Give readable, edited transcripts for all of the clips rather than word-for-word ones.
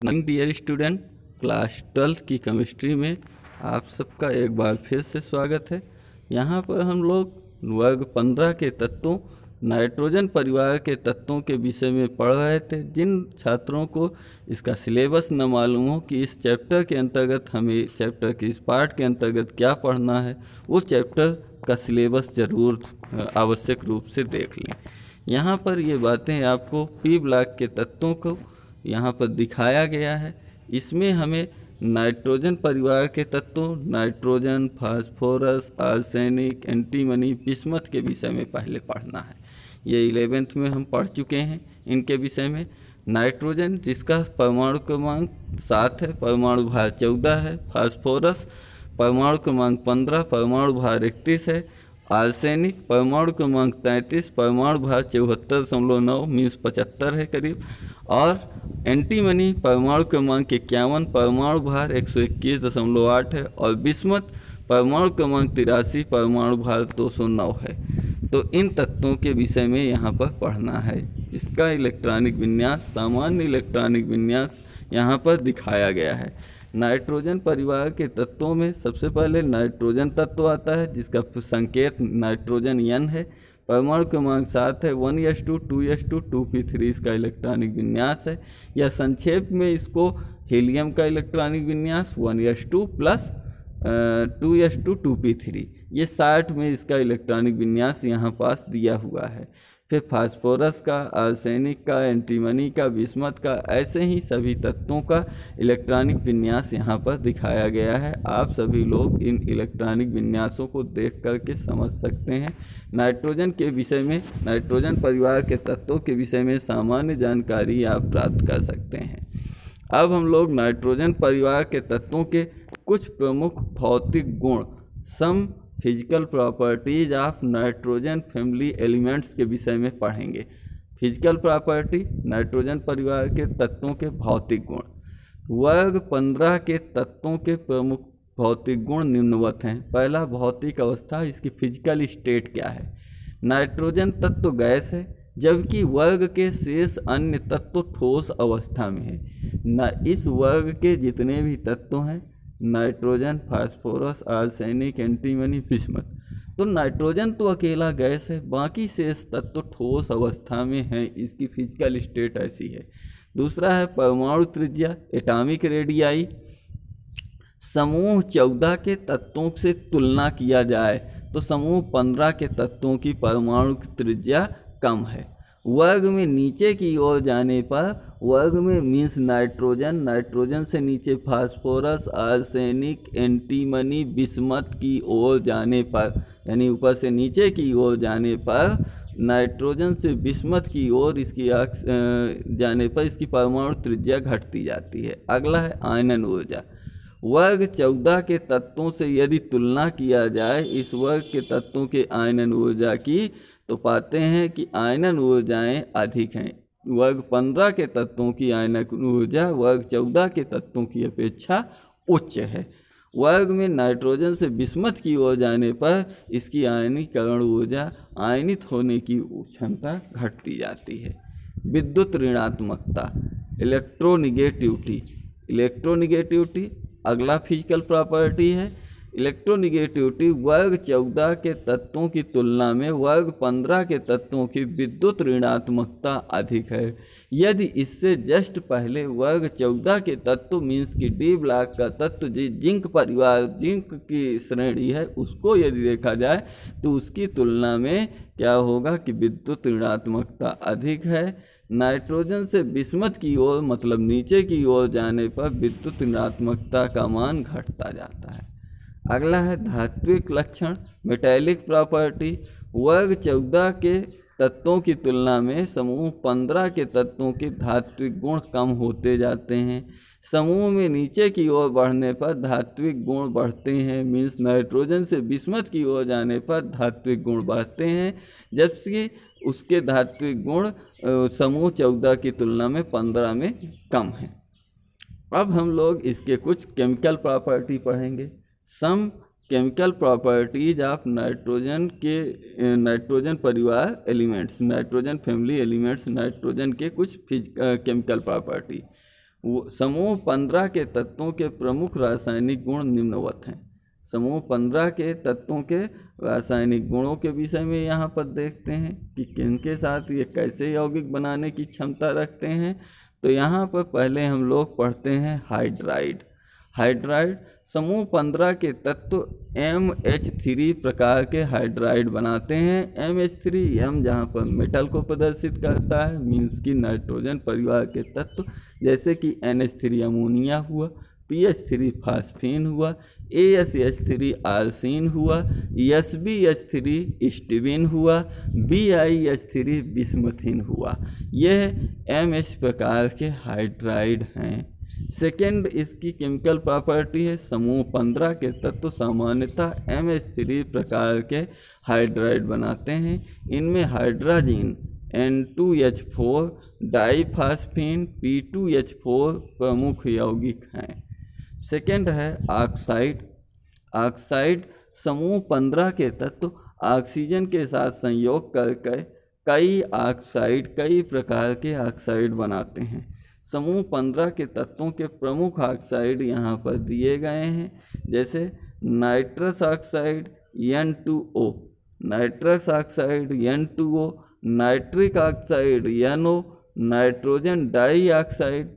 Dear student, class 12 की chemistry में आप सबका एक बार फिर से स्वागत है। यहाँ पर हम लोग वर्ग 15 के तत्वों नाइट्रोजन परिवार के तत्वों के विषय में पढ़ रहे थे। जिन छात्रों को इसका सिलेबस न मालूम हो कि इस चैप्टर के अंतर्गत हमें चैप्टर के इस पार्ट के अंतर्गत क्या पढ़ना है, उस चैप्टर का सिलेबस ज़रूर आवश्यक रूप से देख लें। यहाँ पर ये बातें आपको पी ब्लॉक के तत्वों को यहाँ पर दिखाया गया है। इसमें हमें नाइट्रोजन परिवार के तत्वों nitrogen, phosphorus, arsenic, antimony, bismuth के विषय में पहले पढ़ना है। ये 11th में हम पढ़ चुके हैं इनके विषय में। नाइट्रोजन जिसका परमाणु क्रमांक 7 है, परमाणु भार 14 है। फास्फोरस परमाणु क्रमांक 15, परमाणु भार 31 है। आर्सेनिक परमाणु क्रमांक 33, परमाणु भार 74.9 मीन्स 75 है करीब। और एंटीमनी परमाणु क्रमांक 51, परमाणु भार 121.8 है। और बिस्मथ परमाणु क्रमांक 83, परमाणु भार 209 है। तो इन तत्वों के विषय में यहाँ पर पढ़ना है। इसका इलेक्ट्रॉनिक विन्यास, सामान्य इलेक्ट्रॉनिक विन्यास यहाँ पर दिखाया गया है। नाइट्रोजन परिवार के तत्वों में सबसे पहले नाइट्रोजन तत्व आता है जिसका संकेत नाइट्रोजन N है। परमाणु क्रमांक 7 है। 1s2, 2s2, 2p3 इसका इलेक्ट्रॉनिक विन्यास है। या संक्षेप में इसको हीलियम का इलेक्ट्रॉनिक विन्यास 1s2 प्लस 2s2, 2p3, ये 60 में इसका इलेक्ट्रॉनिक विन्यास यहाँ पास दिया हुआ है। फिर फास्फोरस का, आर्सेनिक का, एंटीमनी का, बिस्मथ का, ऐसे ही सभी तत्वों का इलेक्ट्रॉनिक विन्यास यहाँ पर दिखाया गया है। आप सभी लोग इन इलेक्ट्रॉनिक विन्यासों को देख करके समझ सकते हैं। नाइट्रोजन के विषय में, नाइट्रोजन परिवार के तत्वों के विषय में सामान्य जानकारी आप प्राप्त कर सकते हैं। अब हम लोग नाइट्रोजन परिवार के तत्वों के कुछ प्रमुख भौतिक गुण, some physical properties of nitrogen family elements के विषय में पढ़ेंगे। फिजिकल प्रॉपर्टी, नाइट्रोजन परिवार के तत्वों के भौतिक गुण। वर्ग 15 के तत्वों के प्रमुख भौतिक गुण निम्नवत हैं। पहला, भौतिक अवस्था, इसकी फिजिकल स्टेट क्या है। नाइट्रोजन तत्व गैस है, जबकि वर्ग के शेष अन्य तत्व ठोस अवस्था में है। इस वर्ग के जितने भी तत्व हैं, nitrogen, phosphorus, arsenic, antimony, bismuth, तो नाइट्रोजन तो अकेला गैस है, बाकी शेष तत्व ठोस अवस्था में है। इसकी फिजिकल स्टेट ऐसी है। दूसरा है परमाणु त्रिज्या, एटॉमिक रेडियाई। समूह 14 के तत्वों से तुलना किया जाए तो समूह 15 के तत्वों की परमाणु त्रिज्या कम है। वर्ग में नीचे की ओर जाने पर, वर्ग में मीन्स नाइट्रोजन, नाइट्रोजन से नीचे फास्फोरस, आर्सेनिक, एंटीमनी, बिस्मथ की ओर जाने पर, यानी ऊपर से नीचे की ओर जाने पर नाइट्रोजन से बिस्मथ की ओर इसकी जाने पर इसकी परमाणु त्रिज्या घटती जाती है। अगला है आयनन ऊर्जा। वर्ग 14 के तत्वों से यदि तुलना किया जाए इस वर्ग के तत्वों के आयनन ऊर्जा की, तो पाते हैं कि आयनन ऊर्जाएँ अधिक हैं। वर्ग 15 के तत्वों की आयनन ऊर्जा वर्ग 14 के तत्वों की अपेक्षा उच्च है। वर्ग में नाइट्रोजन से बिस्मथ की ओर जाने पर इसकी आयनीकरण ऊर्जा, आयनित होने की क्षमता घटती जाती है। विद्युत ऋणात्मकता, इलेक्ट्रोनिगेटिविटी। इलेक्ट्रोनिगेटिविटी अगला फिजिकल प्रॉपर्टी है। इलेक्ट्रोनिगेटिविटी वर्ग 14 के तत्वों की तुलना में वर्ग 15 के तत्वों की विद्युत ऋणात्मकता अधिक है। यदि इससे जस्ट पहले वर्ग 14 के तत्व मीन्स की डी ब्लॉक का तत्व जिंक परिवार, जिंक की श्रेणी है, उसको यदि देखा जाए तो उसकी तुलना में क्या होगा कि विद्युत ऋणात्मकता अधिक है। नाइट्रोजन से बिस्मथ की ओर मतलब नीचे की ओर जाने पर विद्युत ऋणात्मकता का मान घटता जाता है। अगला है धात्विक लक्षण, मेटेलिक प्रॉपर्टी। वर्ग 14 के तत्वों की तुलना में समूह 15 के तत्वों के धात्विक गुण कम होते जाते हैं। समूह में नीचे की ओर बढ़ने पर धात्विक गुण बढ़ते हैं, मीन्स नाइट्रोजन से बिस्मथ की ओर जाने पर धात्विक गुण बढ़ते हैं, जबकि उसके धात्विक गुण समूह 14 की तुलना में 15 में कम हैं। अब हम लोग इसके कुछ केमिकल प्रॉपर्टी पढ़ेंगे। Some chemical properties of nitrogen के, नाइट्रोजन परिवार elements, nitrogen family elements, nitrogen के कुछ केमिकल प्रॉपर्टी। समूह 15 के तत्वों के प्रमुख रासायनिक गुण निम्नवत हैं। समूह 15 के तत्वों के रासायनिक गुणों के विषय में यहाँ पर देखते हैं कि किनके साथ ये कैसे यौगिक बनाने की क्षमता रखते हैं। तो यहाँ पर पहले हम लोग पढ़ते हैं हाइड्राइड। हाइड्राइड समूह 15 के तत्व MH3 प्रकार के हाइड्राइड बनाते हैं। MH3 M जहाँ पर मेटल को प्रदर्शित करता है, मीन्स की नाइट्रोजन परिवार के तत्व जैसे कि NH3 अमोनिया हुआ, PH3 फास्फीन हुआ, ASH3 आर्सिन हुआ, SbH3 स्टीबिन हुआ, BiH3 बिस्मथिन हुआ। यह MH प्रकार के हाइड्राइड हैं। सेकेंड इसकी केमिकल प्रॉपर्टी है, समूह 15 के तत्व सामान्यतः MH3 प्रकार के हाइड्राइड बनाते हैं। इनमें हाइड्राजीन N2H4 डाइफास्फीन P2H4 प्रमुख यौगिक हैं। सेकेंड है ऑक्साइड। ऑक्साइड समूह 15 के तत्व ऑक्सीजन के साथ संयोग करके कई प्रकार के ऑक्साइड बनाते हैं। समूह 15 के तत्वों के प्रमुख ऑक्साइड यहाँ पर दिए गए हैं, जैसे nitrous oxide N2O, nitrous oxide N2O, nitric oxide NO, nitrogen dioxide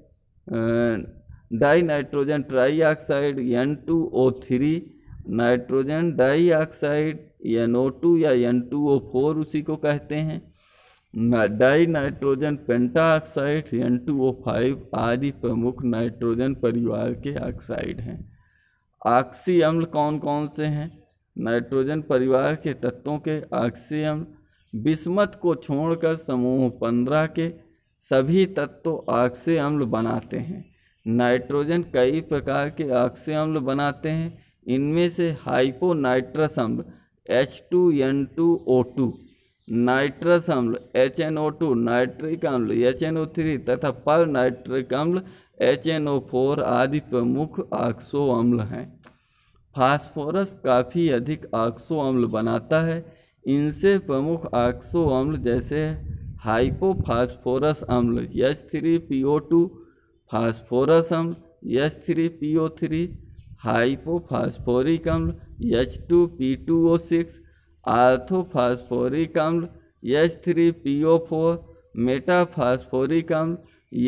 nitrogen trioxide N2O3, nitrogen dioxide NO2 या N2O4 उसी को कहते हैं, डाई नाइट्रोजन पेंटाऑक्साइड N2O5 आदि प्रमुख नाइट्रोजन परिवार के ऑक्साइड हैं। ऑक्सी अम्ल कौन कौन से हैं? नाइट्रोजन परिवार के तत्वों के ऑक्सी अम्ल बिस्मथ को छोड़कर समूह 15 के सभी तत्व ऑक्सी अम्ल बनाते हैं। नाइट्रोजन कई प्रकार के ऑक्सी अम्ल बनाते हैं। इनमें से हाइपोनाइट्रस अम्ल H2N2O2, नाइट्रस अम्ल HNO2, नाइट्रिक अम्ल HNO3 तथा पर नाइट्रिक अम्ल HNO4 आदि प्रमुख ऑक्सो अम्ल हैं। फास्फोरस काफ़ी अधिक ऑक्सो अम्ल बनाता है। इनसे प्रमुख ऑक्सो अम्ल जैसे हाइपोफास्फोरस अम्ल H3PO2, फास्फोरस अम्ल H3PO3, हाइपोफास्फोरिक अम्ल H2P2O6, आर्थोफास्फोरिक अम्ल H3PO4, मेटाफास्फोरिक अम्ल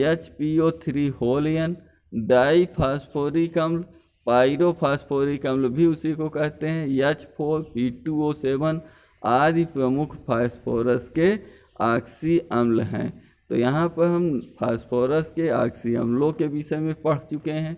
HPO3-N, डाईफास्फोरिक अम्ल पायरोफास्फोरिक अम्ल भी उसी को कहते हैं H4P2O7 आदि प्रमुख फास्फोरस के ऑक्सी अम्ल हैं। तो यहाँ पर हम फास्फोरस के ऑक्सी अम्लों के विषय में पढ़ चुके हैं।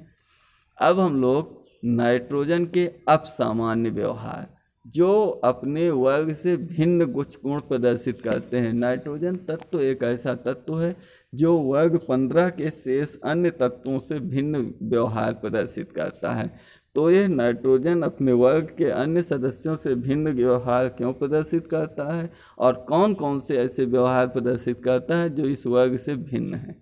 अब हम लोग नाइट्रोजन के अपसामान्य व्यवहार जो अपने वर्ग से भिन्न कुछ गुण प्रदर्शित करते हैं। नाइट्रोजन तत्व एक ऐसा तत्व है जो वर्ग 15 के शेष अन्य तत्वों से भिन्न व्यवहार प्रदर्शित करता है। तो यह नाइट्रोजन अपने वर्ग के अन्य सदस्यों से भिन्न व्यवहार क्यों प्रदर्शित करता है और कौन कौन से ऐसे व्यवहार प्रदर्शित करता है जो इस वर्ग से भिन्न है।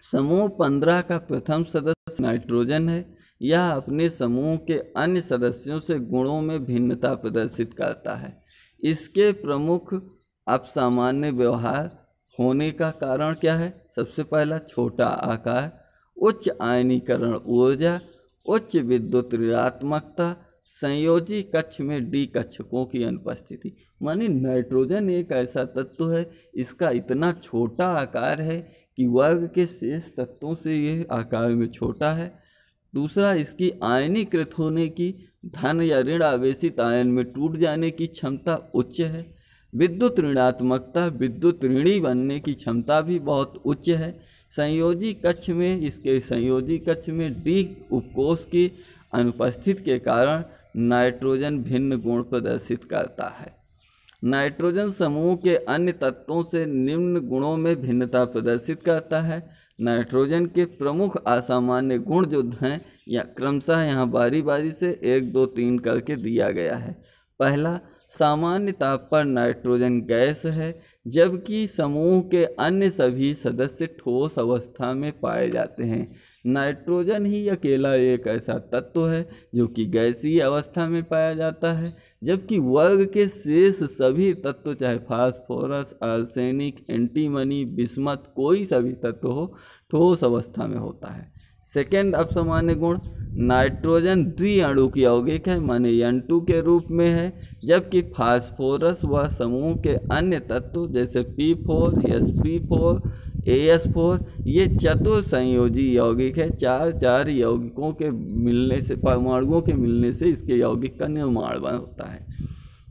समूह 15 का प्रथम सदस्य नाइट्रोजन है। यह अपने समूह के अन्य सदस्यों से गुणों में भिन्नता प्रदर्शित करता है। इसके प्रमुख अपसामान्य व्यवहार होने का कारण क्या है? सबसे पहला छोटा आकार, उच्च आयनीकरण ऊर्जा, उच्च विद्युत ऋणात्मकता, संयोजी कक्ष में डी कक्षकों की अनुपस्थिति। माने नाइट्रोजन एक ऐसा तत्व है, इसका इतना छोटा आकार है कि वर्ग के शेष तत्वों से यह आकार में छोटा है। दूसरा, इसकी आयनीकृत होने की, धन या ऋण आवेशित आयन में टूट जाने की क्षमता उच्च है। विद्युत ऋणात्मकता, विद्युत ऋणी बनने की क्षमता भी बहुत उच्च है। संयोजी कक्ष में, इसके संयोजी कक्ष में डी उपकोष की अनुपस्थिति के कारण नाइट्रोजन भिन्न गुण प्रदर्शित करता है। नाइट्रोजन समूह के अन्य तत्वों से निम्न गुणों में भिन्नता प्रदर्शित करता है। नाइट्रोजन के प्रमुख असामान्य गुण जो हैं या क्रमशः यहाँ बारी बारी से 1, 2, 3 करके दिया गया है। पहला, सामान्य ताप पर नाइट्रोजन गैस है, जबकि समूह के अन्य सभी सदस्य ठोस अवस्था में पाए जाते हैं। नाइट्रोजन ही अकेला एक ऐसा तत्व है जो कि गैसीय अवस्था में पाया जाता है, जबकि वर्ग के शेष सभी तत्व, चाहे फास्फोरस, आर्सेनिक, एंटीमनी, बिस्मथ, कोई सभी तत्व हो, ठोस अवस्था में होता है। सेकेंड अपसामान्य गुण, नाइट्रोजन द्विअणुक यौगिक है, माने N2 के रूप में है, जबकि फास्फोरस व समूह के अन्य तत्व जैसे P4, sp4, AS4 ये चतुर्संयोजी यौगिक है। चार यौगिकों के मिलने से, परमाणुओं के मिलने से इसके यौगिक का निर्माण होता है।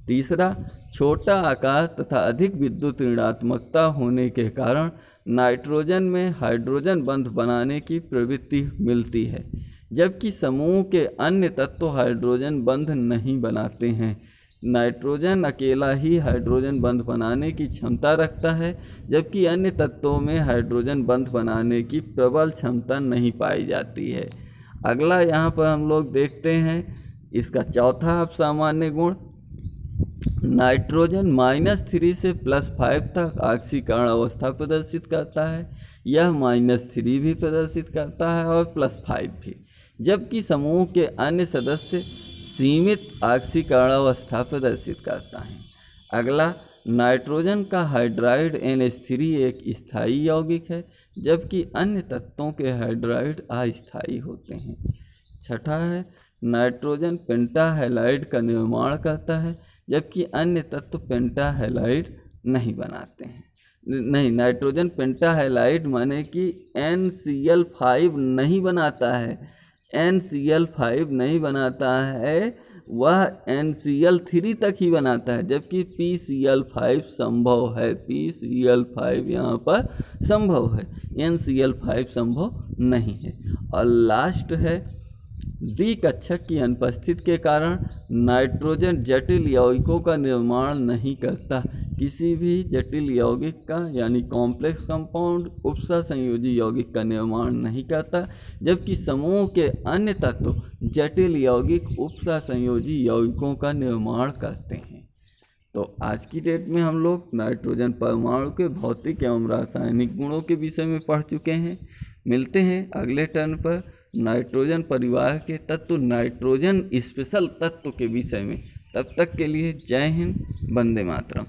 तीसरा, छोटा आकार तथा अधिक विद्युत ऋणात्मकता होने के कारण नाइट्रोजन में हाइड्रोजन बंध बनाने की प्रवृत्ति मिलती है, जबकि समूह के अन्य तत्व हाइड्रोजन बंध नहीं बनाते हैं। नाइट्रोजन अकेला ही हाइड्रोजन बंध बनाने की क्षमता रखता है, जबकि अन्य तत्वों में हाइड्रोजन बंध बनाने की प्रबल क्षमता नहीं पाई जाती है। अगला यहाँ पर हम लोग देखते हैं इसका चौथा अपसामान्य गुण, नाइट्रोजन -3 से +5 तक ऑक्सीकरण अवस्था प्रदर्शित करता है। यह -3 भी प्रदर्शित करता है और +5 भी, जबकि समूह के अन्य सदस्य सीमित ऑक्सीकरण अवस्था प्रदर्शित करता है। अगला, नाइट्रोजन का हाइड्राइड NH3 एक स्थायी यौगिक है, जबकि अन्य तत्वों के हाइड्राइड अस्थायी होते हैं। छठा है, नाइट्रोजन पेंटाहैलाइड का निर्माण करता है, जबकि अन्य तत्व पेंटाहैलाइड नहीं बनाते हैं। नहीं, नाइट्रोजन पेंटाहैलाइड माने कि NCl5 नहीं बनाता है, NCl5 नहीं बनाता है, वह NCl3 तक ही बनाता है, जबकि PCl5 संभव है। PCl5 यहाँ पर संभव है, NCl5 संभव नहीं है। और लास्ट है, द्विकक्षक की अनुपस्थिति के कारण नाइट्रोजन जटिल यौगिकों का निर्माण नहीं करता। किसी भी जटिल यौगिक का यानी कॉम्प्लेक्स कंपाउंड उपसा संयोजी यौगिक का निर्माण नहीं करता, जबकि समूह के अन्य तत्व जटिल यौगिक उपसा संयोजी यौगिकों का निर्माण करते हैं। तो आज की डेट में हम लोग नाइट्रोजन परमाणु के भौतिक एवं रासायनिक गुणों के विषय में पढ़ चुके हैं। मिलते हैं अगले टर्न पर नाइट्रोजन परिवार के तत्व, नाइट्रोजन स्पेशल तत्व के विषय में। तब तक के लिए जय हिंद, वंदे मातरम।